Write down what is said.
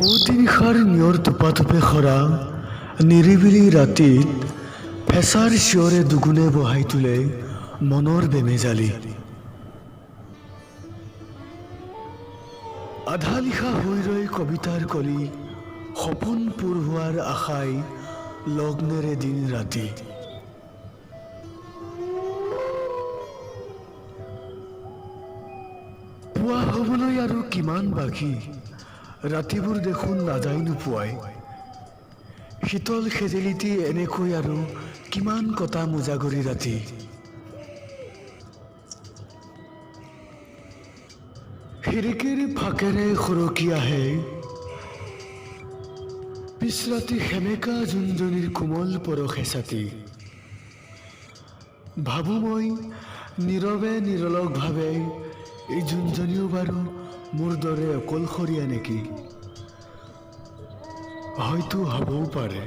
পুৱতিনিশাৰ নিয়ৰ টোপাটোপে খৰা নিৰিবিলি ৰাতিত ফেঁচাৰ চিঞৰে দুগুণে বহাই তোলে মনৰ বেমেজালি। আধা নিশা হৈ ৰৈ কবিতাৰ কলি সপোন পূৰ হোৱাৰ আশাই লগ্নেৰে দিন ৰাতি। পুৱা হ'বলৈ আৰু কিমান বাকী, ৰাতিবোৰ দেখোন নাযায় নোপোৱাই। শীতল খেজেলিটি এনেকৈ আৰু কিমান কটা মোজাগৰি ৰাতি। খিৰিকীৰ ফাকেৰে সৰকি আহে পিছ ৰাতি সেমেকা জোনজনীৰ কোমল পৰশে ছাতি। ভাবোঁ মই নীৰৱে নিৰলসভাৱে এই জোনজনীও বাৰু মোৰ দৰে অকলশৰীয়া নেকি? হয়তো হ'বও পাৰে।